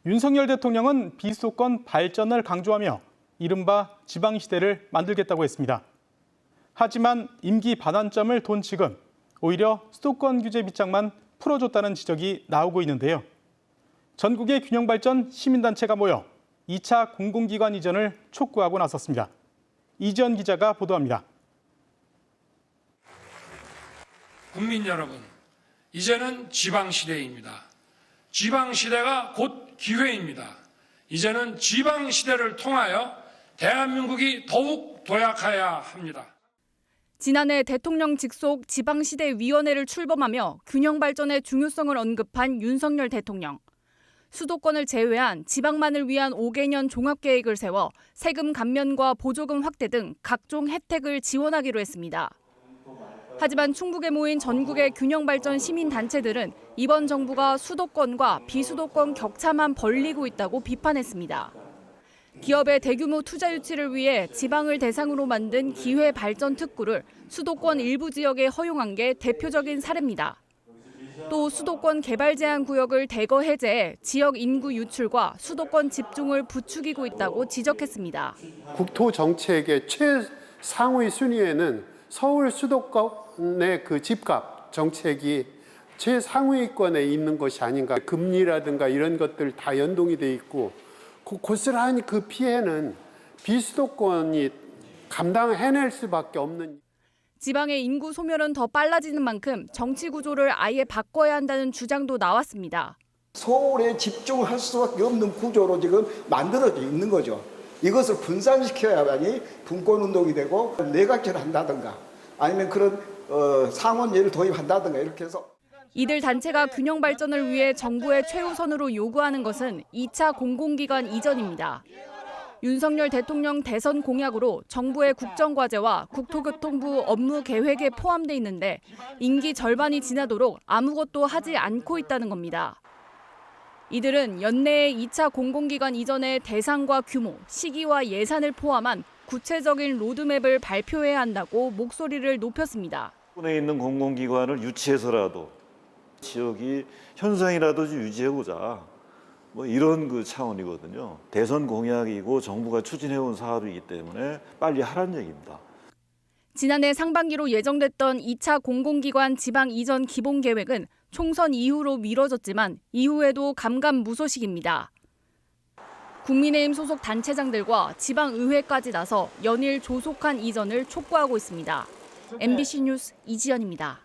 윤석열 대통령은 비수도권 발전을 강조하며 이른바 지방시대를 만들겠다고 했습니다. 하지만 임기 반환점을 돈 지금 오히려 수도권 규제 빗장만 풀어줬다는 지적이 나오고 있는데요. 전국의 균형발전 시민단체가 모여 2차 공공기관 이전을 촉구하고 나섰습니다. 이지연 기자가 보도합니다. 국민 여러분, 이제는 지방시대입니다. 지방시대가 곧 기회입니다. 이제는 지방시대를 통하여 대한민국이 더욱 도약해야 합니다. 지난해 대통령 직속 지방시대위원회를 출범하며 균형발전의 중요성을 언급한 윤석열 대통령. 수도권을 제외한 지방만을 위한 5개년 종합계획을 세워 세금 감면과 보조금 확대 등 각종 혜택을 지원하기로 했습니다. 하지만 충북에 모인 전국의 균형발전 시민단체들은 이번 정부가 수도권과 비수도권 격차만 벌리고 있다고 비판했습니다. 기업의 대규모 투자 유치를 위해 지방을 대상으로 만든 기회발전특구를 수도권 일부 지역에 허용한 게 대표적인 사례입니다. 또 수도권 개발 제한 구역을 대거 해제해 지역 인구 유출과 수도권 집중을 부추기고 있다고 지적했습니다. 국토 정책의 최상위 순위에는 서울 수도권의 그 집값 정책이 최상위권에 있는 것이 아닌가. 금리라든가 이런 것들 다 연동이 돼 있고 고스란히 그 피해는 비수도권이 감당해낼 수밖에 없는. 지방의 인구 소멸은 더 빨라지는 만큼 정치 구조를 아예 바꿔야 한다는 주장도 나왔습니다. 서울에 집중할 수밖에 없는 구조로 지금 만들어져 있는 거죠. 이것을 분산시켜야만이 분권운동이 되고 내각제를 한다든가 아니면 그런 상원제를 도입한다든가 이렇게 해서. 이들 단체가 균형 발전을 위해 정부의 최우선으로 요구하는 것은 2차 공공기관 이전입니다. 윤석열 대통령 대선 공약으로 정부의 국정과제와 국토교통부 업무 계획에 포함돼 있는데 임기 절반이 지나도록 아무것도 하지 않고 있다는 겁니다. 이들은 연내에 2차 공공기관 이전의 대상과 규모, 시기와 예산을 포함한 구체적인 로드맵을 발표해야 한다고 목소리를 높였습니다. 에 있는 공공기관을 유치해서라도 지역이 현상이라도 유지해보자. 뭐 이런 그 차원이거든요. 대선 공약이고 정부가 추진해온 사업이기 때문에 빨리 하라는 얘기입니다. 지난해 상반기로 예정됐던 2차 공공기관 지방 이전 기본 계획은 총선 이후로 미뤄졌지만 이후에도 감감무소식입니다. 국민의힘 소속 단체장들과 지방의회까지 나서 연일 조속한 이전을 촉구하고 있습니다. MBC 뉴스 이지연입니다.